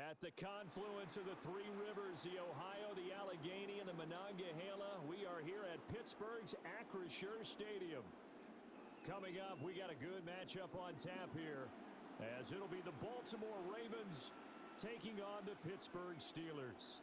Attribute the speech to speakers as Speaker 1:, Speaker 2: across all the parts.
Speaker 1: At the confluence of the three rivers, the Ohio, the Allegheny, and the Monongahela, we are here at Pittsburgh's Acrisure Stadium. Coming up, we got a good matchup on tap here, as it'll be the Baltimore Ravens taking on the Pittsburgh Steelers.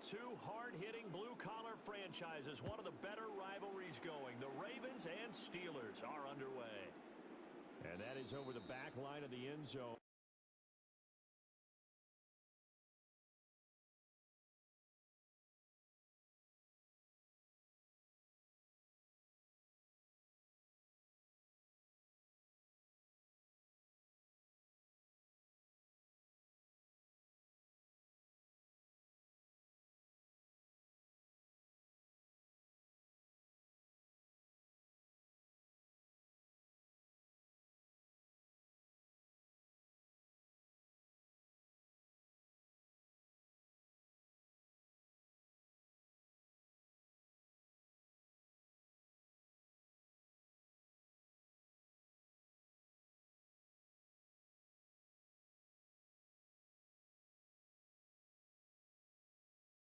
Speaker 2: Two hard-hitting blue-collar franchises, one of the better rivalries going. The Ravens and Steelers are underway.
Speaker 1: And that is over the back line of the end zone.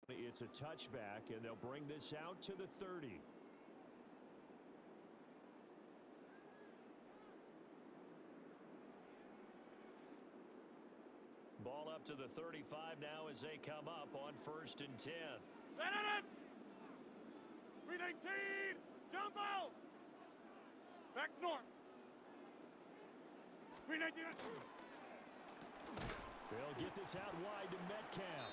Speaker 1: It's a touchback, and they'll bring this out to the 30.
Speaker 2: Ball up to the 35 now as they come up on 1st and 10.
Speaker 3: 319, jumbo! Back north. 319.
Speaker 1: They'll get this out wide to Metcalf.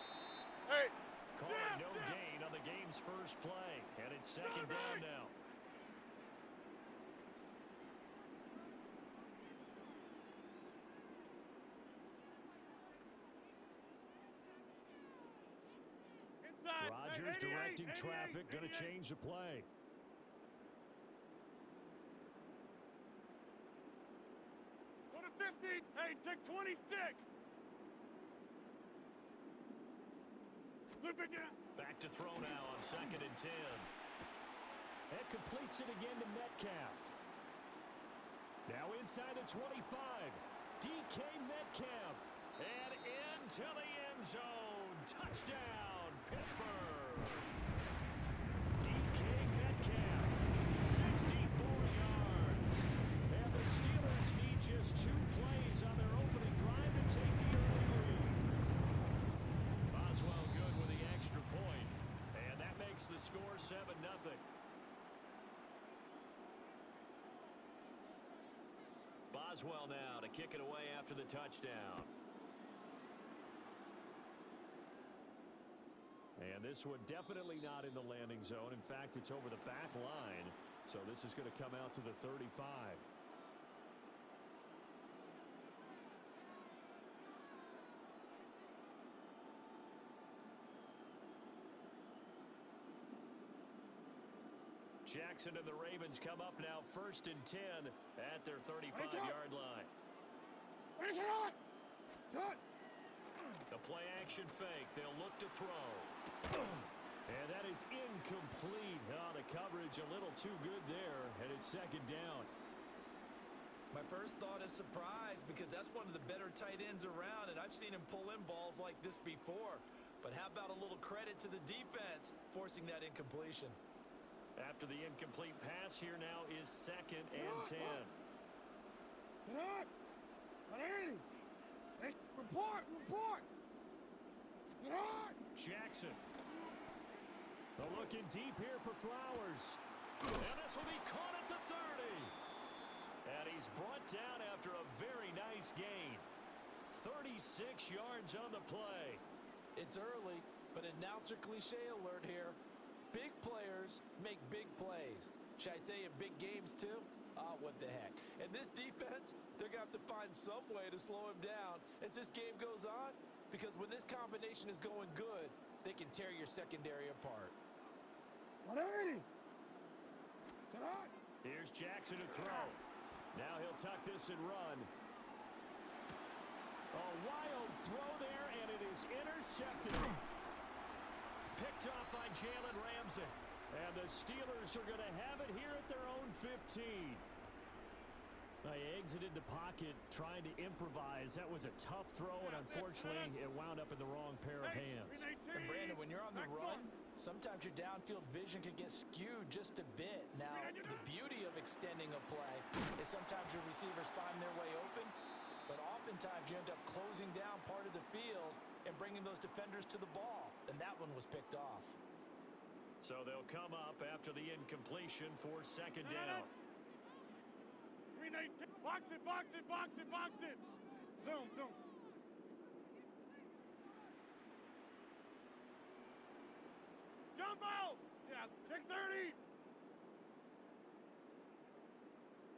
Speaker 3: Hey!
Speaker 2: Calling no gain on the game's first play, and it's second down now.
Speaker 3: Inside.
Speaker 1: Rodgers directing traffic, going to change the play.
Speaker 3: Go to 15. Hey, take 26.
Speaker 2: Back to throw now on 2nd and 10.
Speaker 1: That completes it again to Metcalf. Now inside the 25. DK Metcalf.
Speaker 2: And into the end zone. Touchdown, Pittsburgh.
Speaker 1: DK Metcalf. 64 yards. And the Steelers need just 2 plays on their opening drive to take the early lead.
Speaker 2: Boswell good with the extra point. And that makes the score 7-0. Boswell now to kick it away after the touchdown.
Speaker 1: And this one definitely not in the landing zone. In fact, it's over the back line. So this is going to come out to the 35.
Speaker 2: Jackson and the Ravens come up now 1st and 10 at their 35-yard line. The play action fake. They'll look to throw.
Speaker 1: And that is incomplete. Oh, the coverage a little too good there, and it's second down.
Speaker 4: My first thought is surprise because that's one of the better tight ends around, and I've seen him pull in balls like this before. But how about a little credit to the defense forcing that incompletion?
Speaker 2: After the incomplete pass, here now is 2nd and 10.
Speaker 3: Report!
Speaker 2: Jackson.
Speaker 1: They're looking deep here for Flowers.
Speaker 2: And this will be caught at the 30. And he's brought down after a very nice gain. 36 yards on the play.
Speaker 4: It's early, but announcer cliche alert here. Big players make big plays. Should I say in big games too? What the heck. And this defense, they're going have to find some way to slow him down as this game goes on, because when this combination is going good, they can tear your secondary apart.
Speaker 3: 180.
Speaker 1: Here's Jackson to throw. Now he'll tuck this and run. A wild throw there, and it is intercepted. Picked off by Jalen Ramsey. And the Steelers are going to have it here at their own 15. They exited the pocket trying to improvise. That was a tough throw, and unfortunately, it wound up in the wrong pair of hands.
Speaker 4: And Brandon, when you're on the run, sometimes your downfield vision can get skewed just a bit. Now, the beauty of extending a play is sometimes your receivers find their way open, but oftentimes you end up closing down part of the field and bringing those defenders to the ball, and that one was picked off.
Speaker 2: So they'll come up after the incompletion for second down.
Speaker 3: Box it, box it, box it, box it. Zoom, zoom. Jumbo! Yeah, check 30.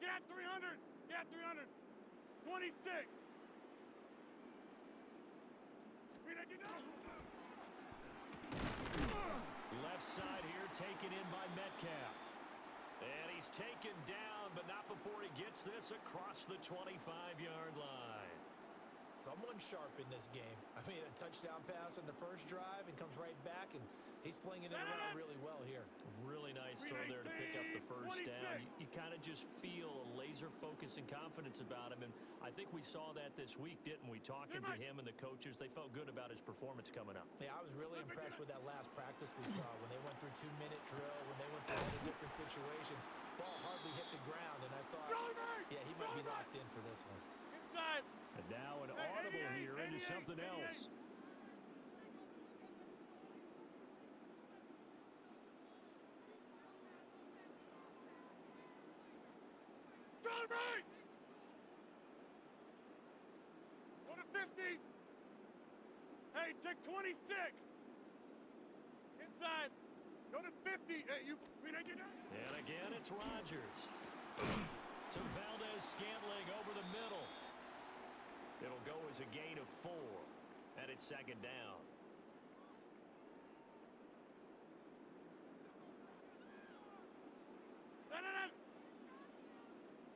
Speaker 3: Cat 300. Cat 300. 26.
Speaker 2: Left side here taken in by Metcalf. And he's taken down, but not before he gets this across the 25-yard line.
Speaker 4: Someone sharp in this game. I mean, a touchdown pass on the first drive and comes right back, and he's flinging it around really well here.
Speaker 2: Really nice throw there to pick up the first down. You kind of just feel a laser focus and confidence about him, and I think we saw that this week, didn't we? Talking to him and the coaches, they felt good about his performance coming up.
Speaker 4: Yeah, I was really impressed with that last practice we saw when they went through 2-minute drill, when they went through all the different situations. Ball hardly hit the ground, and I thought, yeah, he might be locked in for this one.
Speaker 3: Inside.
Speaker 1: And now an audible here into something else.
Speaker 3: Go to 50. Hey, check 26. Inside. Go to 50. Hey, you.
Speaker 2: And again, it's Rodgers. To Valdez-Scantling over the middle. It'll go as a gain of 4. And it's second down.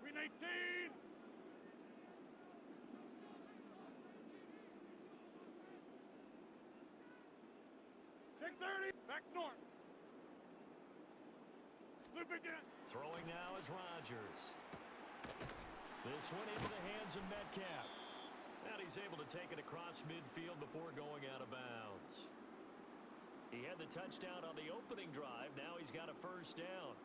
Speaker 3: Green 18. Check 30. Back north. Loop it in.
Speaker 2: Throwing now is Rodgers. This one into the hands of Metcalf. And he's able to take it across midfield before going out of bounds. He had the touchdown on the opening drive. Now he's got a first down.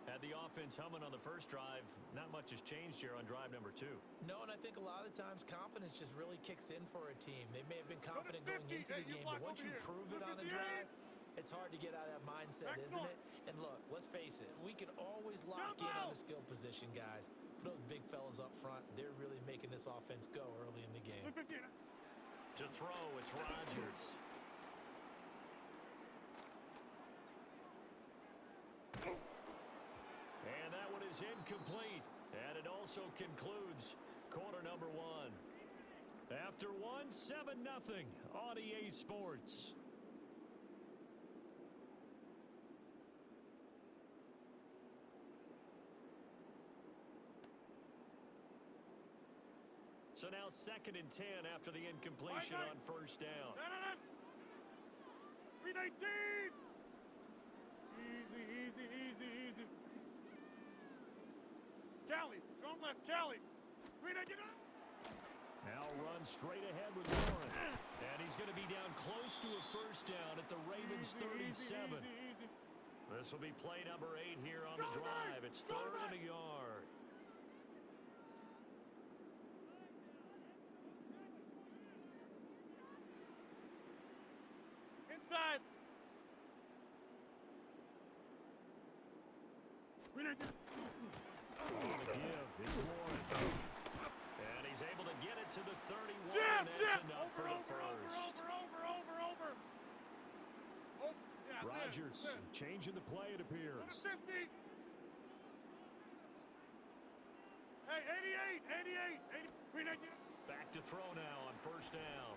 Speaker 2: Had the offense humming on the first drive. Not much has changed here on drive number 2.
Speaker 4: No, and I think a lot of times confidence just really kicks in for a team. They may have been confident going into the game, but once you prove it on a drive, it's hard to get out of that mindset, isn't it? And look, let's face it, we can always lock in on the skill position, guys. But those big fellas up front, they're really making this offense go early in the game.
Speaker 2: To throw, it's Rodgers. And that one is incomplete. And it also concludes quarter number 1. After one, 7-0 on EA Sports. So now 2nd and 10 after the incompletion on first down.
Speaker 3: 319. Easy, easy, easy, easy. Cali, strong left, Cali. 319.
Speaker 1: Now run straight ahead with Warren. And he's going to be down close to a first down at the Ravens 37. This will be play number 8 here on the drive. It's 3rd and a yard.
Speaker 3: Inside.
Speaker 1: On the give, it's Warren.
Speaker 2: And he's able to get it to the 31.
Speaker 3: Jam,
Speaker 2: That's enough for the first.
Speaker 3: Over. Oh, yeah,
Speaker 1: Rodgers changing the play, it appears.
Speaker 3: 50. Hey, 88, 88, 319.
Speaker 2: Back to throw now on first down.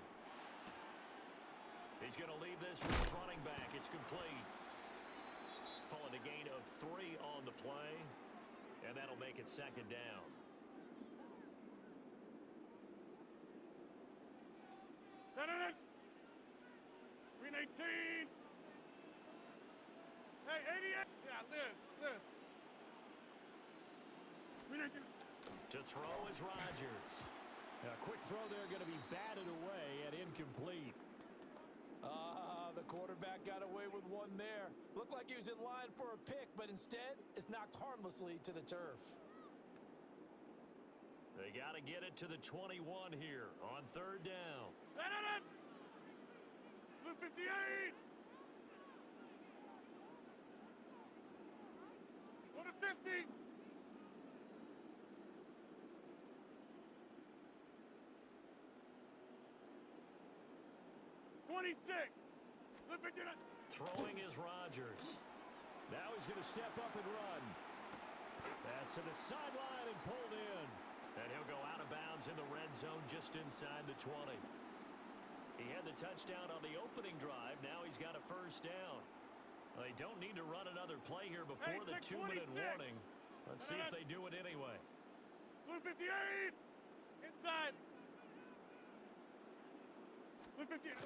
Speaker 2: He's going to leave this for his running back. It's complete. Pulling a gain of 3 on the play, and that'll make it second down.
Speaker 3: Da-da-da. 319. Hey, 88. Yeah, Liz. 319.
Speaker 2: To throw is Rodgers.
Speaker 1: A quick throw there going to be batted away and incomplete.
Speaker 4: The quarterback got away with one there. Looked like he was in line for a pick, but instead, it's knocked harmlessly to the turf.
Speaker 2: They got to get it to the 21 here on third down.
Speaker 3: Da-da-da. Blue 58. Go to 50.
Speaker 2: Throwing is Rodgers.
Speaker 1: Now he's going to step up and run. Pass to the sideline and pulled in.
Speaker 2: And he'll go out of bounds in the red zone just inside the 20. He had the touchdown on the opening drive. Now he's got a first down. Well, they don't need to run another play here before the 2-minute warning. Let's see if they do it anyway.
Speaker 3: Blue 58. Inside. Blue 58.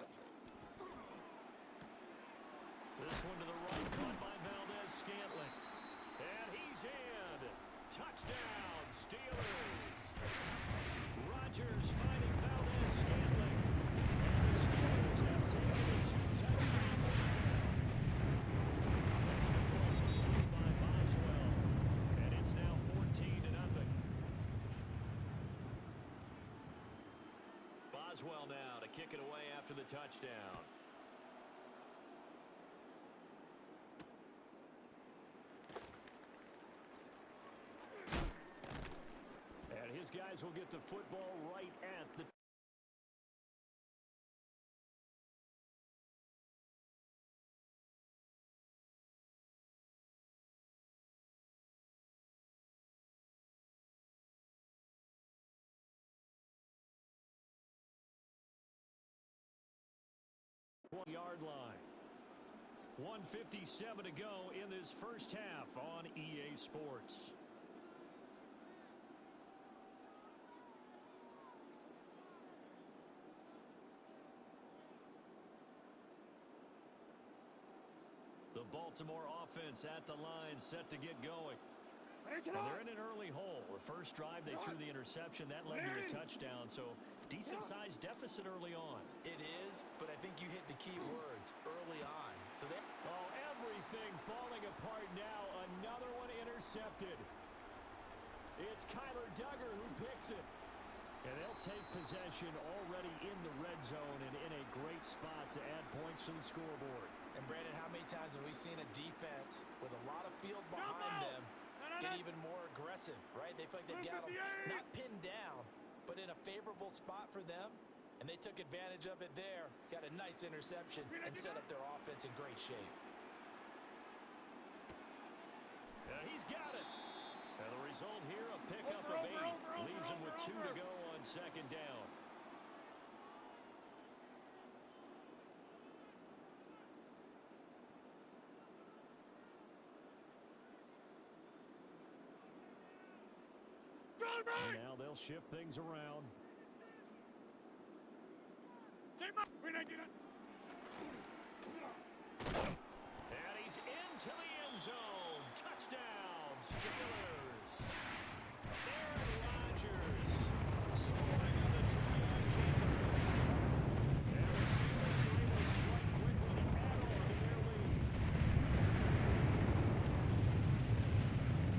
Speaker 2: This one to the right, caught by Valdez-Scantling. And he's in. Touchdown, Steelers. Rodgers finding Valdez-Scantling. And the Steelers have taken a 2-touchdown lead. Extra point put through by Boswell. And it's now 14-0. Boswell now to kick it away after the touchdown.
Speaker 1: His guys will get the football right at the 1-yard line. 1:57 to go in this first half on EA Sports. The Baltimore offense at the line, set to get going. And they're in an early hole. The first drive, they threw the interception. That led to a touchdown, so decent-sized deficit early on.
Speaker 4: It is, but I think you hit the key words early on. So that.
Speaker 1: Oh, everything falling apart now. Another one intercepted. It's Kyler Duggar who picks it. And they'll take possession already in the red zone and in a great spot to add points to the scoreboard.
Speaker 4: And Brandon, how many times have we seen a defense with a lot of field behind them get even more aggressive, right? They feel like they've got them not pinned down, but in a favorable spot for them, and they took advantage of it there. Got a nice interception and set up their offense in great shape.
Speaker 2: He's got it. And the result here, a pickup of 8. Leaves him with 2 to go on second down.
Speaker 1: And now they'll shift things around.
Speaker 2: And he's into the end zone. Touchdown, Steelers. Aaron Rodgers scoring on the 2-yard keeper. And the Steelers are able to strike quickly to add on to their lead.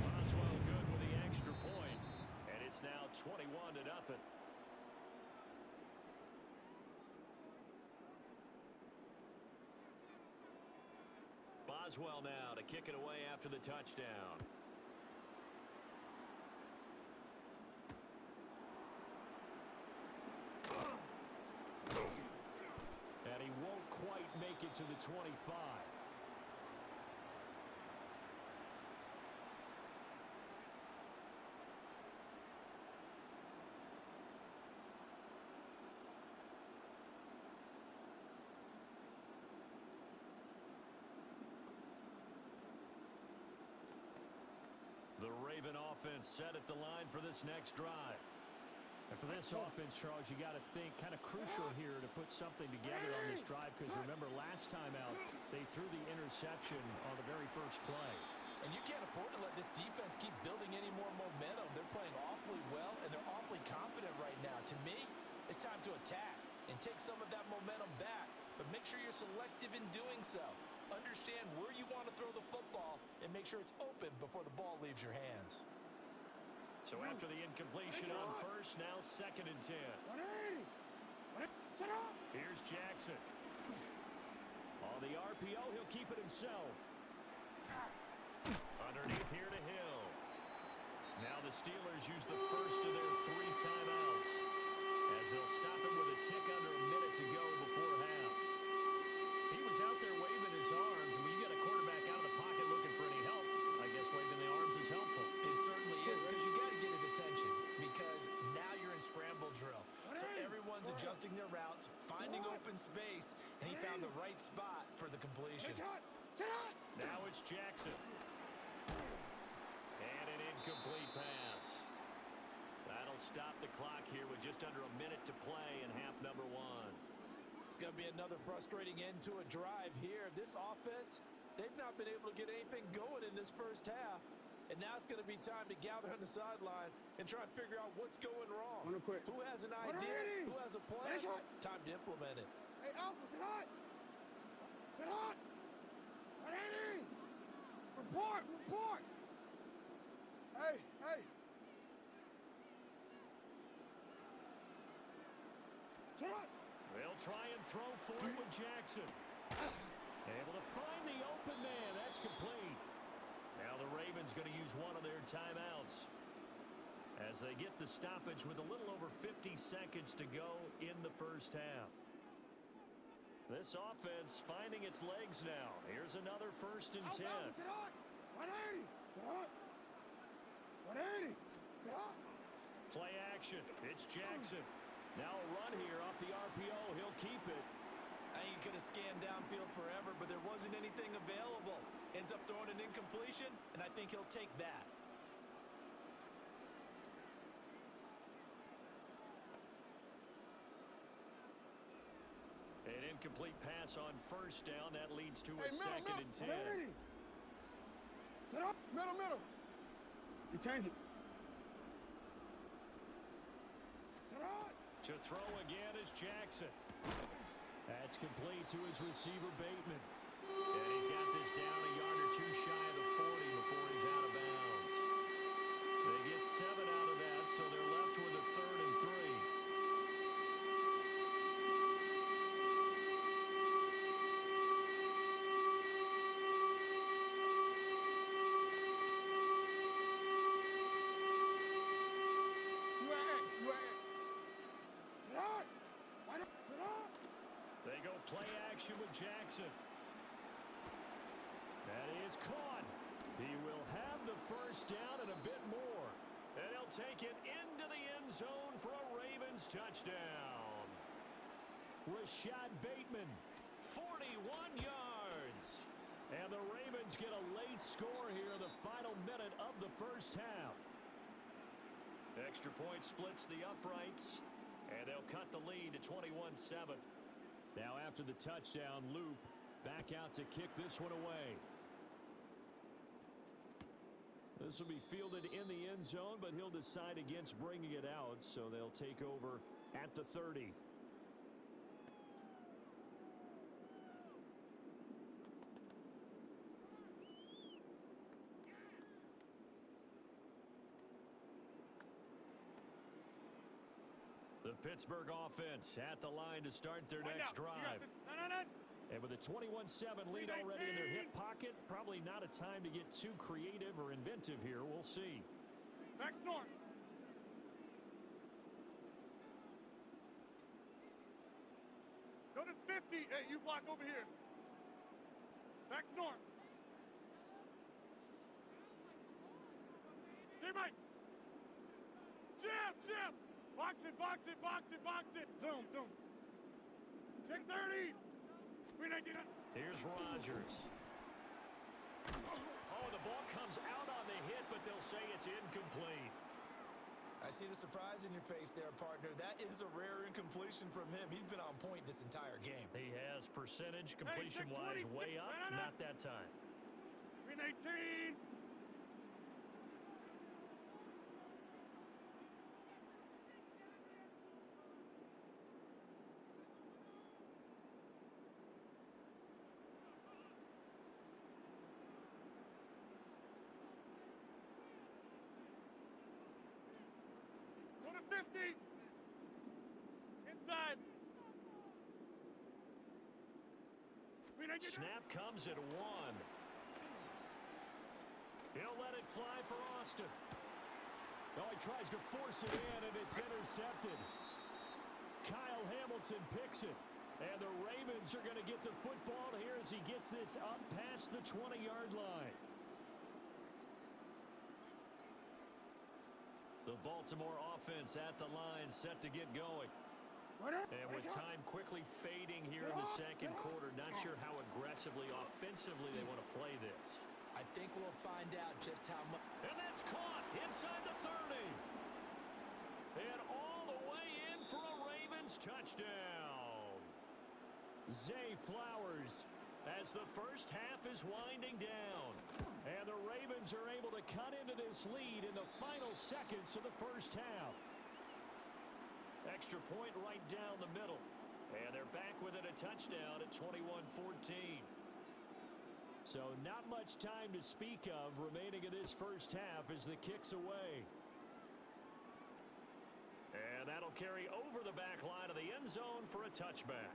Speaker 2: Boswell good with the extra point. And it's now 21-0. Boswell now to kick it away after the touchdown.
Speaker 1: And he won't quite make it to the 25.
Speaker 2: Raven offense set at the line for this next drive.
Speaker 1: And for this offense, Charles, you got to think kind of crucial here to put something together on this drive because remember last time out they threw the interception on the very first play.
Speaker 4: And you can't afford to let this defense keep building any more momentum. They're playing awfully well, and they're awfully confident right now. To me, it's time to attack and take some of that momentum back, but make sure you're selective in doing so. Understand where you want to throw the football and make sure it's open before the ball leaves your hands.
Speaker 2: So after the incompletion on first, now 2nd and 10. Here's Jackson.
Speaker 1: On the RPO, he'll keep it himself.
Speaker 2: Underneath here to Hill. Now the Steelers use the first of their 3 timeouts as they'll stop it with a tick under a minute to go before half.
Speaker 1: He was out there waving his arms. When you get a quarterback out of the pocket looking for any help, I guess waving the arms is helpful.
Speaker 4: It certainly is because you got to get his attention because now you're in scramble drill. So everyone's adjusting their routes, finding open space, and he found the right spot for the completion.
Speaker 2: Now it's Jackson. And an incomplete pass. That'll stop the clock here with just under a minute to play in half number 1.
Speaker 4: It's going to be another frustrating end to a drive here. This offense, they've not been able to get anything going in this first half. And now it's going to be time to gather on the sidelines and try and figure out what's going wrong. Who has an idea? Who has a plan? Time to implement it.
Speaker 3: Hey, Alpha, sit hot! Sit hot! 180! Report! Hey! Sit hot!
Speaker 2: They'll try and throw for it with Jackson.
Speaker 1: Able to find the open man. That's complete.
Speaker 2: Now the Ravens going to use one of their timeouts as they get the stoppage with a little over 50 seconds to go in the first half. This offense finding its legs now. Here's another 1st and 10.
Speaker 3: Alpha, sit hot! 180! Sit hot! 180! Sit hot!
Speaker 2: Play action. It's Jackson.
Speaker 1: Now a run here off the RPO. He'll keep it.
Speaker 4: I think he could have scanned downfield forever, but there wasn't anything available. Ends up throwing an incompletion, and I think he'll take that.
Speaker 2: An incomplete pass on first down. That leads to a
Speaker 3: Hey,
Speaker 2: 2nd and 10.
Speaker 3: 180! Sit up! Middle! You change it. Sit up!
Speaker 2: To throw again is Jackson.
Speaker 1: That's complete to his receiver, Bateman.
Speaker 2: And he's got this down a yard or 2 shy of the 40 before he's out of bounds. They get 7 out of that, so they're left with a 3rd and 3. They go play action with Jackson.
Speaker 1: That is caught. He will have the first down and a bit more.
Speaker 2: And he'll take it into the end zone for a Ravens touchdown.
Speaker 1: Rashad Bateman.
Speaker 2: 41 yards.
Speaker 1: And the Ravens get a late score here in the final minute of the first half.
Speaker 2: Extra point splits the uprights, and they'll cut the lead to 21-7.
Speaker 1: Now after the touchdown, Loop back out to kick this one away. This will be fielded in the end zone, but he'll decide against bringing it out, so they'll take over at the 30.
Speaker 2: The Pittsburgh offense at the line to start their next drive.
Speaker 1: And with a 21-7 lead already in their hip pocket, probably not a time to get too creative or inventive here. We'll see.
Speaker 3: Back north. Go to 50. Hey, you block over here. Back north. Teammate. Shift. Box it. Zoom. Check 30.
Speaker 2: Here's Rodgers. Oh, the ball comes out on the hit, but they'll say it's incomplete.
Speaker 4: I see the surprise in your face there, partner. That is a rare incompletion from him. He's been on point this entire game.
Speaker 2: He has percentage completion-wise way up, not that time.
Speaker 3: Green 18. Go to 50. Inside. Green 18.
Speaker 2: Snap comes at 1. He'll let it fly for Austin.
Speaker 1: Oh, he tries to force it in, and it's intercepted. Kyle Hamilton picks it. And the Ravens are going to get the football here as he gets this up past the 20-yard line.
Speaker 2: The Baltimore offense at the line, set to get going. And with time quickly fading here in the second quarter, not sure how aggressively, offensively they want to play this.
Speaker 4: I think we'll find out just how much.
Speaker 2: And that's caught inside the 30. And all the way in for a Ravens touchdown.
Speaker 1: Zay Flowers as the first half is winding down. And the Ravens are able to cut into this lead in the final seconds of the first half.
Speaker 2: Extra point right down the middle. And they're back within a touchdown at 21-14.
Speaker 1: So not much time to speak of remaining in this first half as the kick's away.
Speaker 2: And that'll carry over the back line of the end zone for a touchback.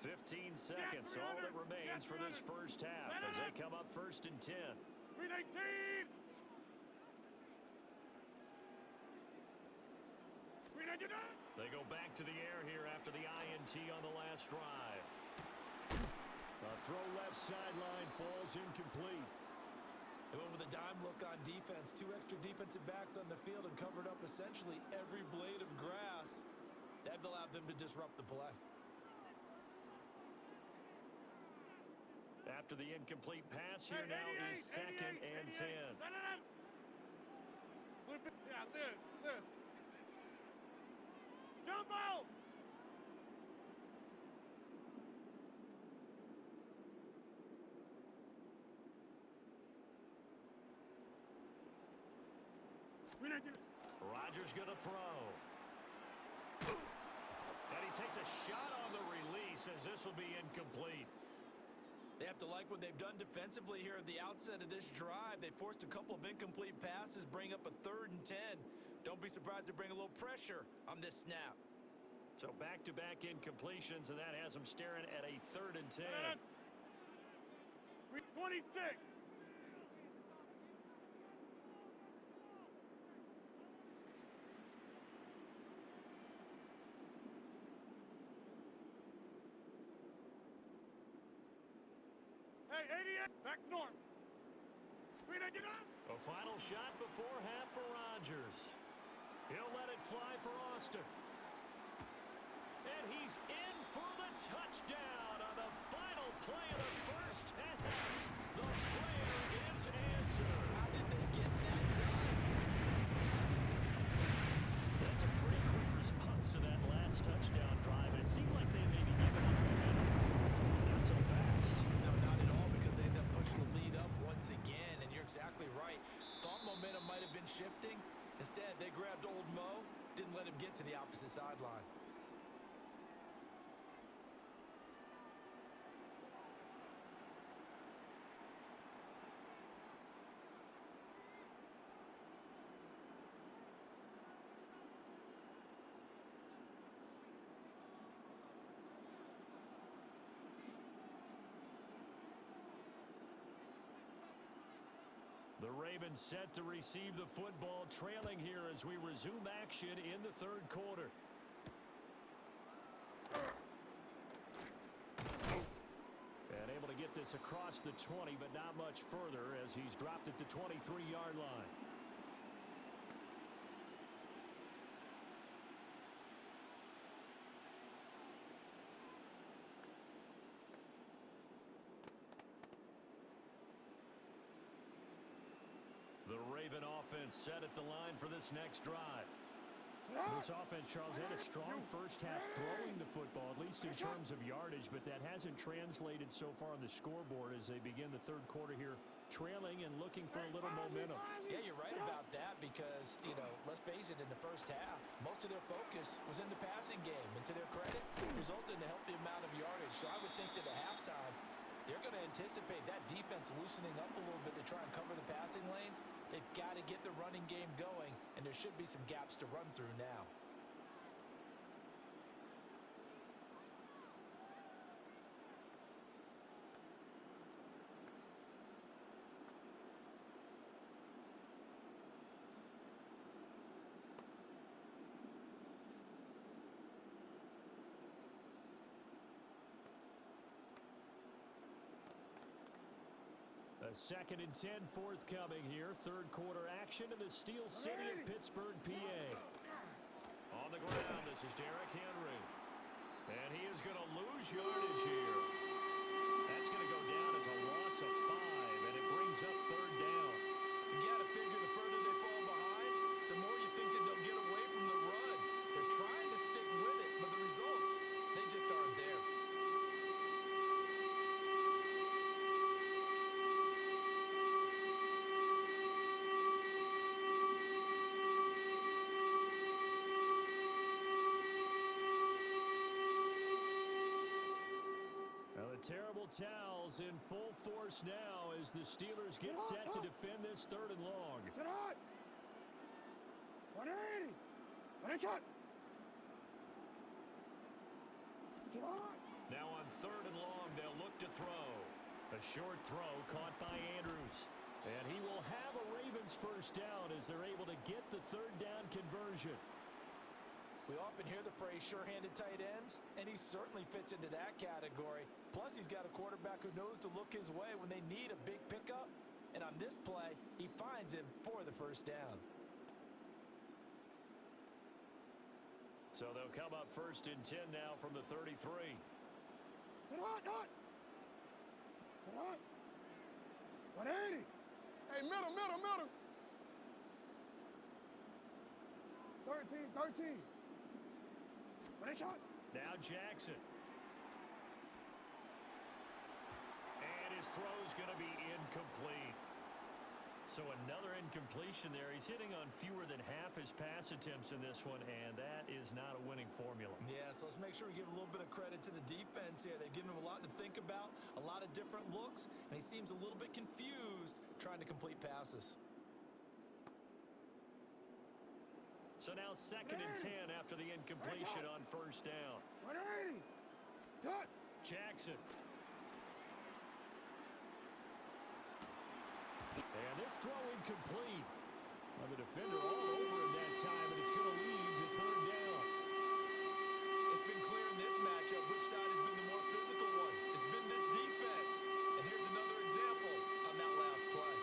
Speaker 2: 15 seconds, all that remains for this first half as they come up first and 10.
Speaker 3: Green 18. Green 19.
Speaker 2: They go back to the air here after the INT on the last drive.
Speaker 1: A throw left sideline falls incomplete.
Speaker 4: They went with a dime look on defense. 2 extra defensive backs on the field and covered up essentially every blade of grass. That allowed them to disrupt the play.
Speaker 2: After the incomplete pass here now is second and 10.
Speaker 3: Yeah, this. Jumbo!
Speaker 2: Rodgers gonna throw. And he takes a shot on the release as this will be incomplete.
Speaker 4: They have to like what they've done defensively here at the outset of this drive. They forced a couple of incomplete passes, bring up a 3rd and 10. Don't be surprised to bring a little pressure on this snap.
Speaker 2: So back-to-back incompletions, and that has them staring at a 3rd and 10.
Speaker 3: 26. Hey, 88. Back north. Green 19.
Speaker 2: A final shot before half for Rodgers. He'll let it fly for Austin. And he's in for the touchdown on the final play of the first half. The prayer is answered.
Speaker 4: How did they get that done?
Speaker 2: That's a pretty quick response to that last touchdown drive. And it seemed like they maybe given up momentum. Not so fast.
Speaker 4: No, not at all, because they end up pushing the lead up once again. And you're exactly right. Thought momentum might have been shifting. Instead, they grabbed old Mo, didn't let him get to the opposite sideline.
Speaker 1: The Ravens set to receive the football, trailing here as we resume action in the 3rd quarter. And able to get this across the 20, but not much further as he's dropped it to 23-yard line.
Speaker 2: Raven offense set at the line for this next drive.
Speaker 1: This offense, Charles, had a strong first half throwing the football, at least in terms of yardage, but that hasn't translated so far on the scoreboard as they begin the third quarter here, trailing and looking for a little momentum.
Speaker 4: Yeah, you're right about that because, let's face it, in the first half, most of their focus was in the passing game. And to their credit, it resulted in a healthy amount of yardage. So I would think that at halftime, they're going to anticipate that defense loosening up a little bit to try and cover the passing lanes. They've got to get the running game going, and there should be some gaps to run through now.
Speaker 1: A 2nd and 10 forthcoming here. Third quarter action in the Steel City of Pittsburgh, PA.
Speaker 2: On the ground, this is Derrick Henry. And he is going to lose yardage here. That's going to go down as a loss of 5, and it brings up third down.
Speaker 4: You got to figure the further they fall behind, the more you think that they'll get away from the run. They're trying to stick with it, but the results, they just aren't there.
Speaker 1: Terrible towels in full force now as the Steelers get set to defend this 3rd and long.
Speaker 2: Now on 3rd and long, they'll look to throw.
Speaker 1: A short throw caught by Andrews. And he will have a Ravens first down as they're able to get the 3rd down conversion.
Speaker 4: We often hear the phrase sure-handed tight ends, and he certainly fits into that category. Plus, he's got a quarterback who knows to look his way when they need a big pickup. And on this play, he finds him for the first down.
Speaker 2: So they'll come up 1st and 10 now from the 33.
Speaker 3: Hey, middle. 13.
Speaker 1: Now Jackson. And his throw's going to be incomplete. So another incompletion there. He's hitting on fewer than half his pass attempts in this one, and that is not a winning formula.
Speaker 4: Yeah, so let's make sure we give a little bit of credit to the defense here. They've given him a lot to think about, a lot of different looks, and he seems a little bit confused trying to complete passes.
Speaker 2: So now 2nd and 10 after the incompletion on first down.
Speaker 1: Jackson. And this throw incomplete. Well, the defender all over him that time, and it's going to lead to 3rd down.
Speaker 4: It's been clear in this matchup which side has been the more physical one. It's been this defense. And here's another example on that last play.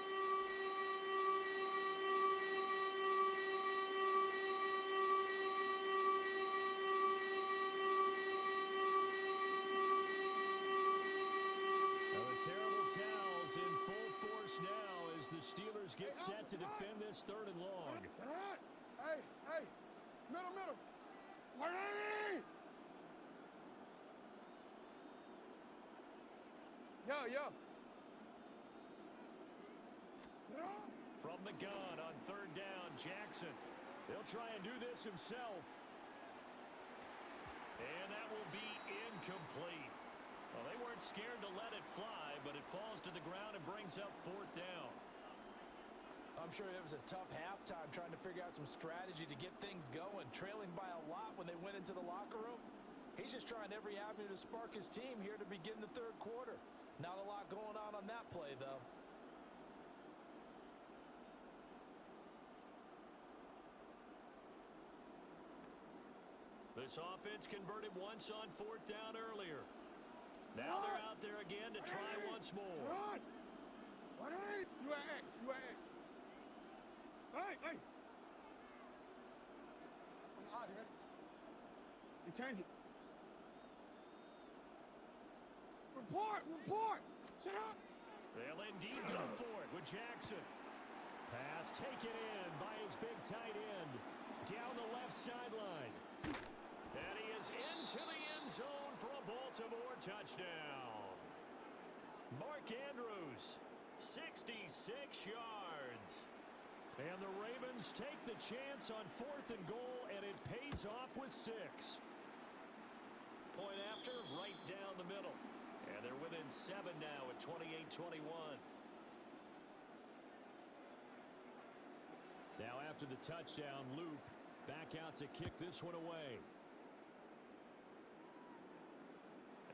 Speaker 1: The Steelers get set to defend this 3rd and long.
Speaker 3: Hey, middle. Yeah.
Speaker 1: From the gun on 3rd down, Jackson. They'll try and do this himself. And that will be incomplete. Well, they weren't scared to let it fly, but it falls to the ground and brings up 4th down.
Speaker 4: I'm sure it was a tough halftime trying to figure out some strategy to get things going, trailing by a lot when they went into the locker room. He's just trying every avenue to spark his team here to begin the 3rd quarter. Not a lot going on that play, though.
Speaker 2: This offense converted once on 4th down earlier. Now they're out there again to try once more.
Speaker 3: You at X. Hey. You change it. Report. Sit up.
Speaker 1: They'll indeed go for it with Jackson. Pass taken in by his big tight end. Down the left sideline.
Speaker 2: And he is into the end zone for a Baltimore touchdown. Mark Andrews, 66 yards.
Speaker 1: And the Ravens take the chance on 4th and goal, and it pays off with 6.
Speaker 2: Point after, right down the middle. And they're within 7 now at 28-21.
Speaker 1: Now after the touchdown, Luke back out to kick this one away.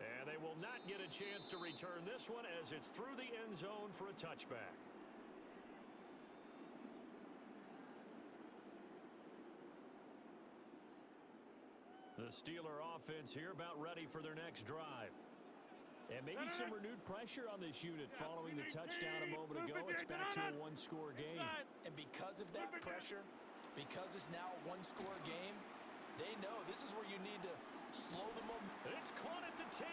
Speaker 2: And they will not get a chance to return this one as it's through the end zone for a touchback. The Steeler offense here about ready for their next drive.
Speaker 1: And maybe some renewed pressure on this unit following the touchdown a moment ago. It's back to a one-score game.
Speaker 4: And because of that pressure, because it's now a one-score game, they know this is where you need to slow the momentum.
Speaker 2: It's caught at the 10.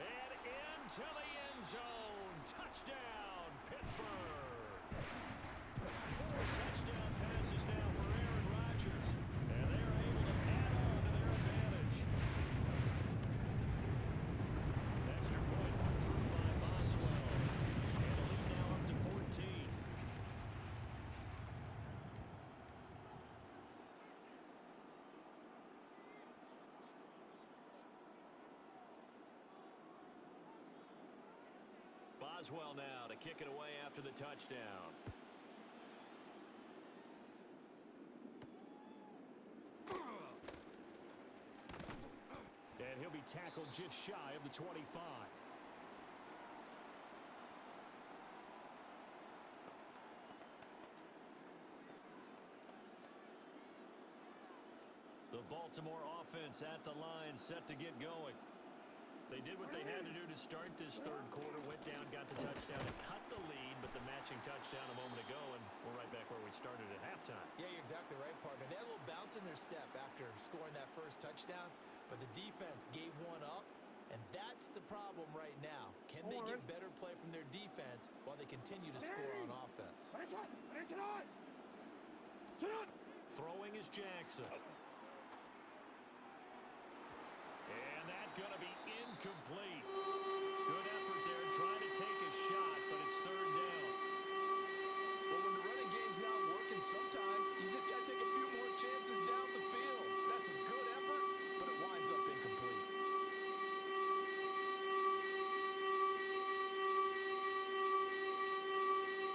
Speaker 2: And into the end zone. Touchdown, Pittsburgh. 4 touchdown passes now for Aaron Rodgers. And they're able to add on to their advantage. Extra point put through by Boswell. And the lead now up to 14. Boswell now to kick it away after the touchdown.
Speaker 1: And he'll be tackled just shy of the 25.
Speaker 2: The Baltimore offense at the line set to get going. They did what they had to do to start this third quarter, went down, got the touchdown, and cut the lead, but the matching touchdown a moment ago, and we're right back where we started at halftime.
Speaker 4: Yeah, you're exactly right, partner. They had a little bounce in their step after scoring that first touchdown, but the defense gave one up, and that's the problem right now. Can they get better play from their defense while they continue to score on offense?
Speaker 2: Throwing is Jackson. And that's going to be incomplete. Good effort there trying to take a shot, but it's third down.
Speaker 4: Well, when the running game's not working, sometimes you just got to take a few more chances down the field. That's a good effort, but it winds up incomplete.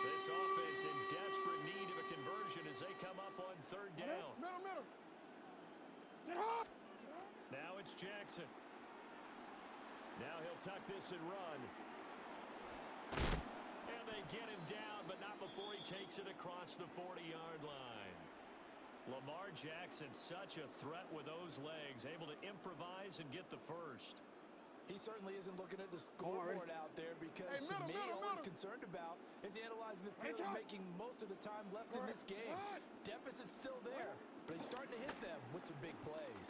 Speaker 2: This offense in desperate need of a conversion as they come up on third down.
Speaker 3: Middle. Sit hard.
Speaker 2: Now it's Jackson.
Speaker 1: Now he'll tuck this and run.
Speaker 2: And they get him down, but not before he takes it across the 40-yard line. Lamar Jackson, such a threat with those legs, able to improvise and get the first.
Speaker 4: He certainly isn't looking at the scoreboard out there because to me, all he's concerned about is analyzing the field and making most of the time left in this game. Deficit's still there, but he's starting to hit them with some big plays.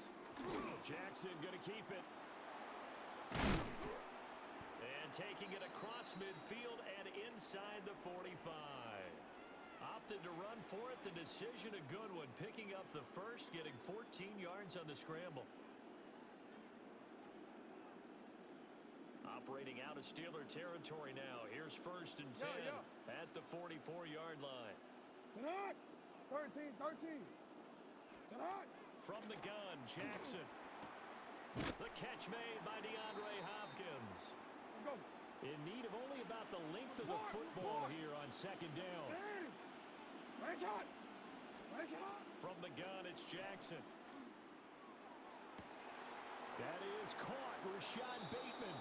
Speaker 1: Jackson going to keep it.
Speaker 2: And taking it across midfield and inside the 45. Opted to run for it. The decision a good one. Picking up the first, getting 14 yards on the scramble. Operating out of Steeler territory now. Here's first and 10 at the 44-yard line.
Speaker 3: 13.
Speaker 2: From the gun, Jackson. The catch made by DeAndre Hopkins.
Speaker 1: In need of only about the length of the football here on second down.
Speaker 2: From the gun, it's Jackson.
Speaker 1: That is caught. Rashad Bateman.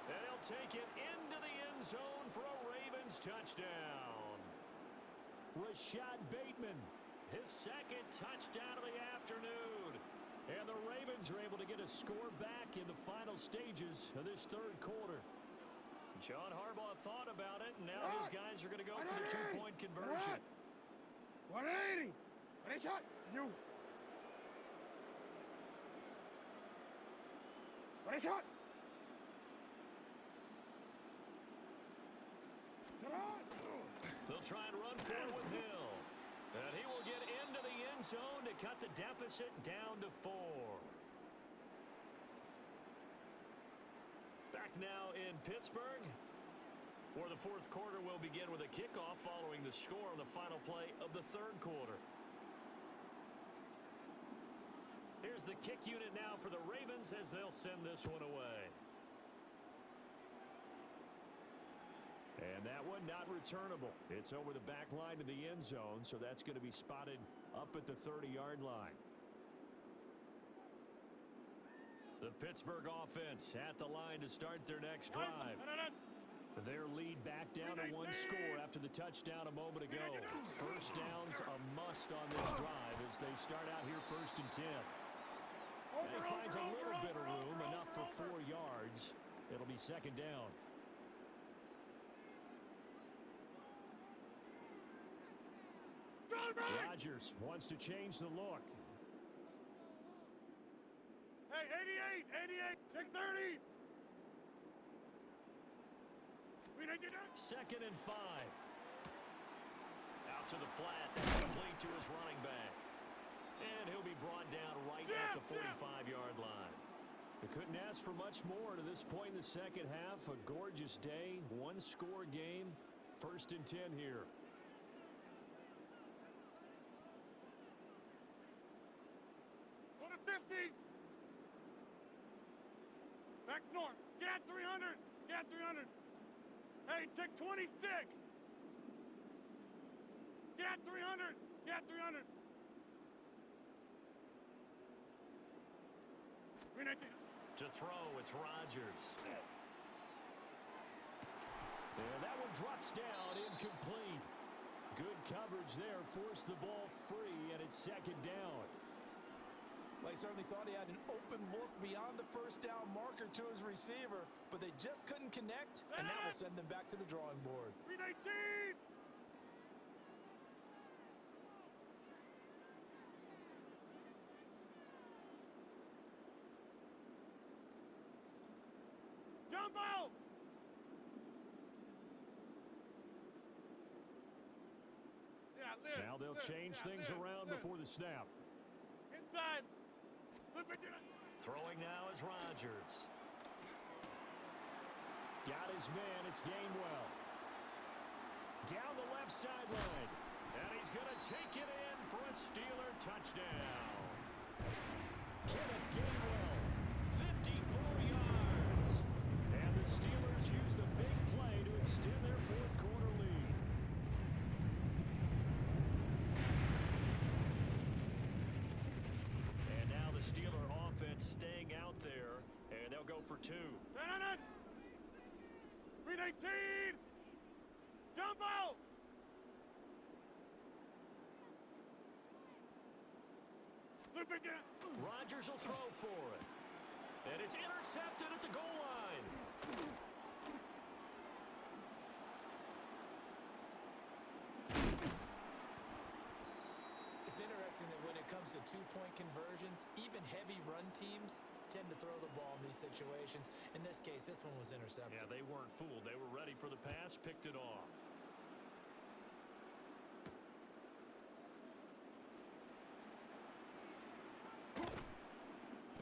Speaker 2: And he'll take it into the end zone for a Ravens touchdown.
Speaker 1: Rashad Bateman.
Speaker 2: His second touchdown of the afternoon.
Speaker 1: And the Ravens are able to get a score back in the final stages of this third quarter.
Speaker 2: John Harbaugh thought about it, and now his guys are going to go for the two-point conversion.
Speaker 3: 180. Ready, shot. You. Ready, shot. Sit on.
Speaker 2: They'll try and run for it with Hill. And he will get into the end zone to cut the deficit down to 4. Back now in Pittsburgh, where the fourth quarter will begin with a kickoff following the score on the final play of the third quarter. Here's the kick unit now for the Ravens as they'll send this one away. And that one not returnable. It's over the back line to the end zone, so that's going to be spotted up at the 30-yard line. The Pittsburgh offense at the line to start their next drive. Their lead back down to 1 score after the touchdown a moment ago. First down's a must on this drive as they start out here 1st and 10. And he finds a little bit of room, enough for 4 yards. It'll be 2nd down. Rodgers wants to change the look.
Speaker 3: Hey, 88, check 30. We didn't get that.
Speaker 2: 2nd and 5. Out to the flat. That's complete to his running back. And he'll be brought down right at the 45-yard line.
Speaker 1: They couldn't ask for much more to this point in the second half. A gorgeous day, 1-score game. 1st and 10 here.
Speaker 3: Go to 50. Back north. Get 300. Get 300. Hey, take 26. Get 300. Get 300.
Speaker 2: To throw, it's Rodgers.
Speaker 1: And that one drops down, incomplete. Good coverage there, forced the ball free, and it's 2nd down.
Speaker 4: Well, he certainly thought he had an open look beyond the first down marker to his receiver, but they just couldn't connect, and that will send them back to the drawing board.
Speaker 3: 319. Jumbo! Yeah, live.
Speaker 1: Now they'll change things around before the snap.
Speaker 3: Inside.
Speaker 2: Throwing now is Rodgers.
Speaker 1: Got his man. It's Gainwell. Down the left sideline.
Speaker 2: And he's going to take it in for a Steeler touchdown.
Speaker 1: Kenneth Gainwell, 54 yards. And the Steelers use the big play to extend their fourth quarter lead.
Speaker 2: And now the Steeler offense staying out there, and they'll go for 2.
Speaker 3: 319. Jumbo!
Speaker 2: Rodgers will throw for it. And it's intercepted at the goal line.
Speaker 4: It's interesting that when it comes to two-point conversions, even heavy run teams tend to throw the ball in these situations. In this case, this one was intercepted.
Speaker 2: Yeah, they weren't fooled. They were ready for the pass, picked it off.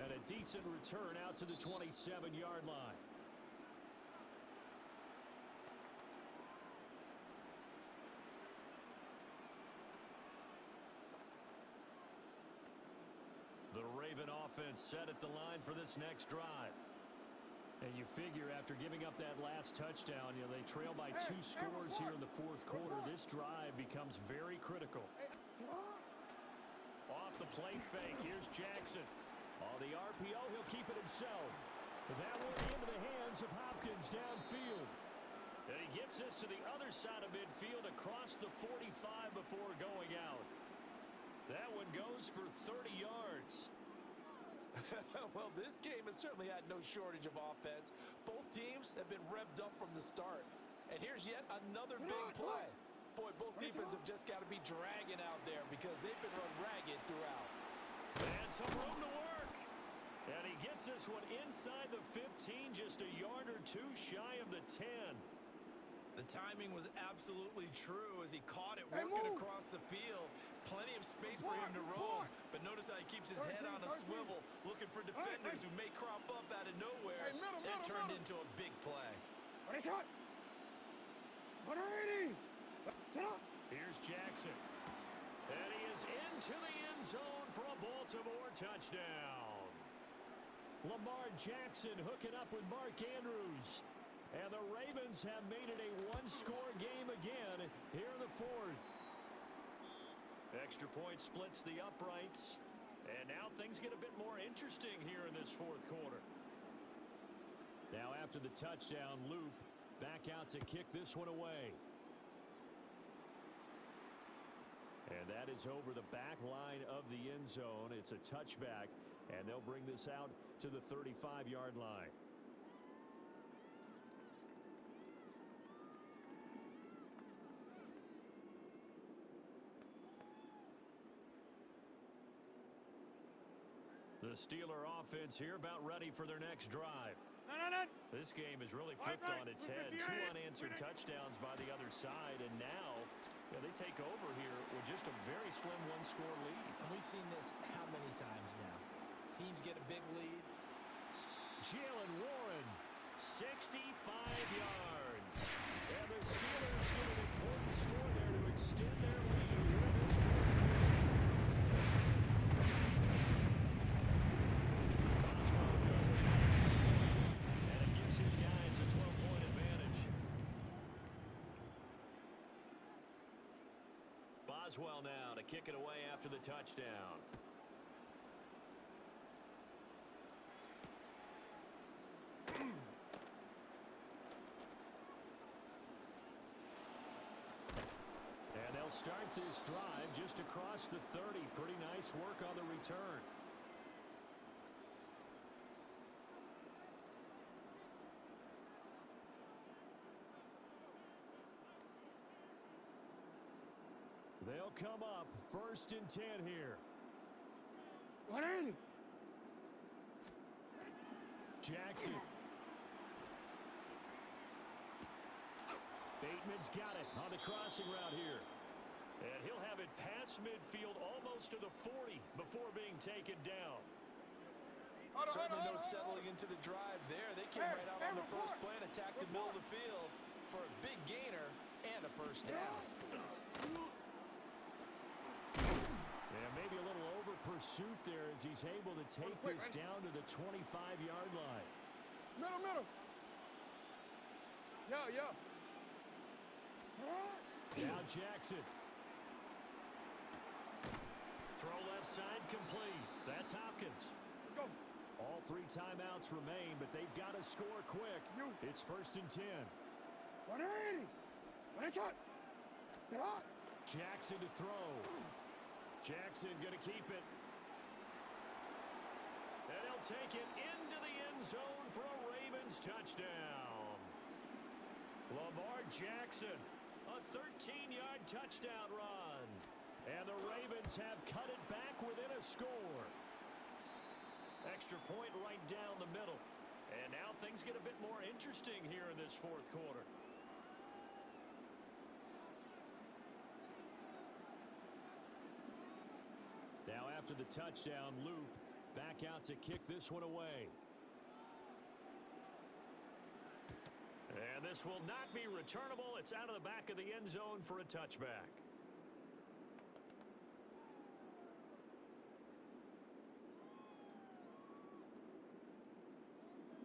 Speaker 1: And a decent return out to the 27-yard line.
Speaker 2: The Raven offense set at the line for this next drive.
Speaker 1: And you figure after giving up that last touchdown, they trail by 2 scores here in the fourth quarter. This drive becomes very critical.
Speaker 2: Off the play fake, here's Jackson.
Speaker 1: On the RPO, he'll keep it himself. That one into the hands of Hopkins downfield.
Speaker 2: And he gets this to the other side of midfield across the 45 before going out. That one goes for 30 yards.
Speaker 4: Well, this game has certainly had no shortage of offense. Both teams have been revved up from the start. And here's yet another big play. Boy, both defenses have just got to be dragging out there because they've been run ragged throughout.
Speaker 2: And some room to work. And he gets this one inside the 15, just a yard or 2 shy of the 10.
Speaker 4: The timing was absolutely true as he caught it working across the field. Plenty of space for him to roam, but notice how he keeps his head on a swivel, looking for defenders who may crop up out of nowhere. That turned into a big play.
Speaker 1: Here's Jackson. And he is into the end zone for a Baltimore touchdown. Lamar Jackson hooking up with Mark Andrews. And the Ravens have made it a one-score game again here in the fourth.
Speaker 2: Extra point splits the uprights. And now things get a bit more interesting here in this fourth quarter.
Speaker 1: Now after the touchdown, Loop back out to kick this one away. And that is over the back line of the end zone. It's a touchback, and they'll bring this out to the 35-yard line.
Speaker 2: The Steeler offense here about ready for their next drive. This game is really flipped on its head. 2 unanswered touchdowns by the other side, and now they take over here with just a very slim one-score lead.
Speaker 4: And we've seen this how many times now? Teams get a big lead.
Speaker 1: Jalen Warren, 65 yards. And the Steelers get an important score there to extend their lead here in this fourth quarter.
Speaker 2: And it gives his guys a 12-point advantage. Boswell now to kick it away after the touchdown.
Speaker 1: And they'll start this drive just across the 30. Pretty nice work on the return. They'll come up 1st and 10 here. Jackson. Bateman's got it on the crossing route here.
Speaker 2: And he'll have it past midfield almost to the 40 before being taken down.
Speaker 4: Certainly no settling into the drive there. They came right out on the first play and attacked the middle of the field for a big gainer and a first down.
Speaker 1: Yeah, maybe a little over pursuit there as he's able to take this down to the 25-yard line.
Speaker 3: Middle. Yeah.
Speaker 1: Now Jackson.
Speaker 2: Throw left side complete. That's Hopkins.
Speaker 3: Let's go.
Speaker 1: All 3 timeouts remain, but they've got to score quick. It's 1st and 10. Jackson to throw. Jackson going to keep it.
Speaker 2: And he'll take it into the end zone for a Ravens touchdown. Lamar Jackson, a 13-yard touchdown run.
Speaker 1: And the Ravens have cut it back within a score.
Speaker 2: Extra point right down the middle. And now things get a bit more interesting here in this fourth quarter.
Speaker 1: Now after the touchdown, Loop back out to kick this one away.
Speaker 2: And this will not be returnable. It's out of the back of the end zone for a touchback.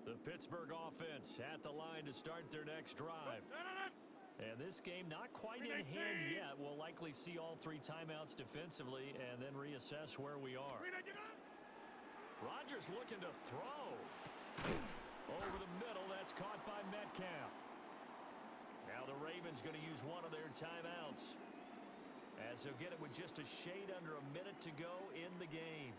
Speaker 2: The Pittsburgh offense at the line to start their next drive. And this game not quite in hand yet. We'll likely see all 3 timeouts defensively and then reassess where we are. Rodgers looking to throw. Over the middle, that's caught by Metcalf. Now the Ravens going to use one of their timeouts, as they'll get it with just a shade under a minute to go in the game.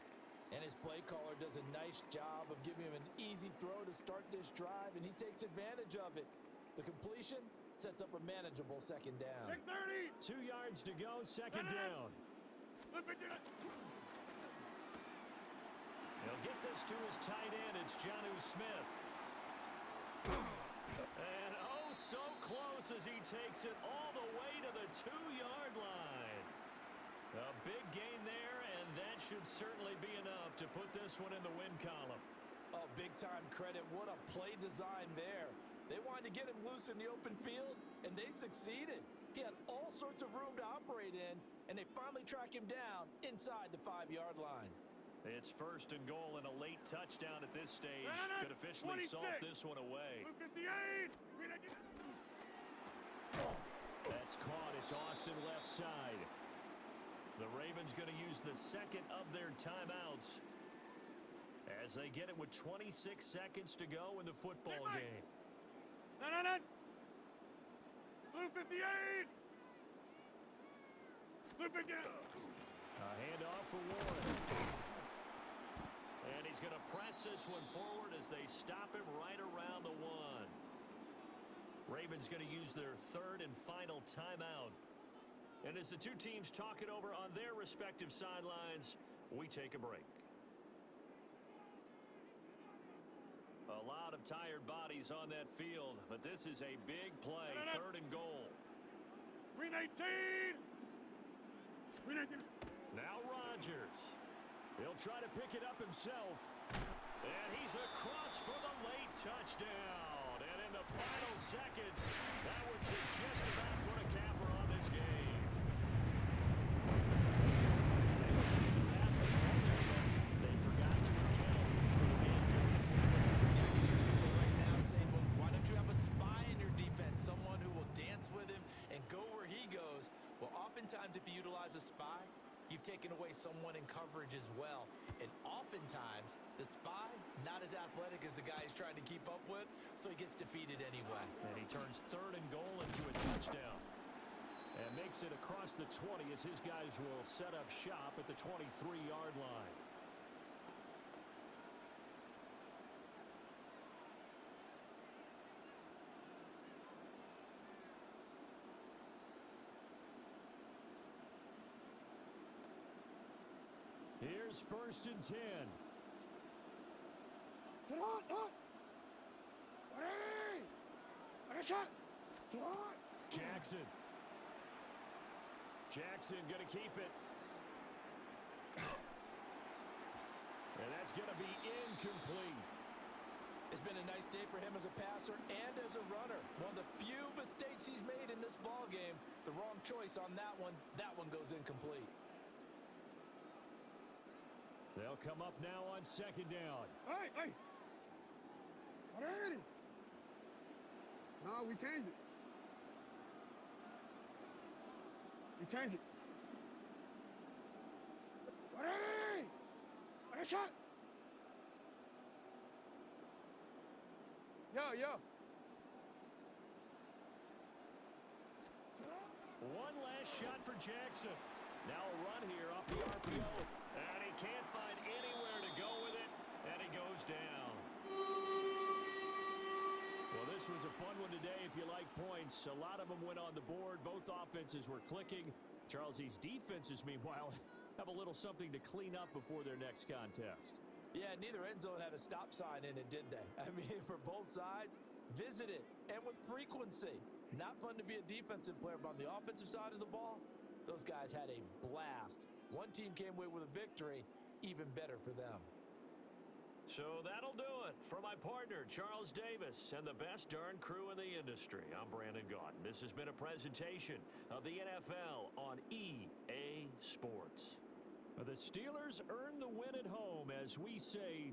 Speaker 4: And his play caller does a nice job of giving him an easy throw to start this drive, and he takes advantage of it. The completion sets up a manageable 2nd down.
Speaker 3: 30.
Speaker 1: 2 yards to go, 2nd down.
Speaker 2: He'll get this to his tight end. It's Jonnu Smith. And oh, so close as he takes it all the way to the 2-yard line. A big gain there, and that should certainly be enough to put this one in the win column.
Speaker 4: Oh, big-time credit. What a play design there. They wanted to get him loose in the open field, and they succeeded. He had all sorts of room to operate in, and they finally track him down inside the 5-yard line.
Speaker 2: It's 1st and goal, and a late touchdown at this stage could officially
Speaker 3: 26.
Speaker 2: salt this one away.
Speaker 3: Blue 58.
Speaker 1: That's caught. It's Austin left side.
Speaker 2: The Ravens going to use the second of their timeouts as they get it with 26 seconds to go in the football game.
Speaker 3: No. Blue 58. Blue 58.
Speaker 1: A handoff for Warren.
Speaker 2: And he's going to press this one forward as they stop him right around the 1. Ravens going to use their 3rd and final timeout. And as the two teams talk it over on their respective sidelines, we take a break. A lot of tired bodies on that field, but this is a big play, 3rd and goal.
Speaker 3: Green 18. Green 18.
Speaker 2: Now Rodgers.
Speaker 1: He'll try to pick it up himself.
Speaker 2: And he's across for the late touchdown. And in the final seconds, that one should just about put a capper on this game. They forgot to account for the man with the football.
Speaker 4: Right now saying, well, why don't you have a spy in your defense, someone who will dance with him and go where he goes? Well, oftentimes if you utilize a spy, you've taken away someone in coverage as well. And oftentimes, the spy, not as athletic as the guy he's trying to keep up with, so he gets defeated anyway.
Speaker 2: And he turns 3rd and goal into a touchdown.
Speaker 1: And makes it across the 20 as his guys will set up shop at the 23-yard line. Here's 1st and 10. Jackson going to keep it. And that's going to be incomplete.
Speaker 4: It's been a nice day for him as a passer and as a runner. One of the few mistakes he's made in this ball game. The wrong choice on that one. That one goes incomplete.
Speaker 1: They'll come up now on 2nd down.
Speaker 3: Hey. Already. No, we changed it. We changed it. Already. What a shot. Yo.
Speaker 2: One last shot for Jackson. Now a run here off the RPO. And he can't find anywhere to go with it. And he goes down.
Speaker 1: Well, this was a fun one today if you like points. A lot of them went on the board. Both offenses were clicking. Charles's defenses, meanwhile, have a little something to clean up before their next contest.
Speaker 4: Yeah, neither end zone had a stop sign in it, did they? I mean, for both sides, visit it, and with frequency. Not fun to be a defensive player, but on the offensive side of the ball, those guys had a blast. One team came away with a victory, even better for them.
Speaker 2: So that'll do it for my partner, Charles Davis, and the best darn crew in the industry. I'm Brandon Gaudin. This has been a presentation of the NFL on EA Sports.
Speaker 1: The Steelers earn the win at home as we say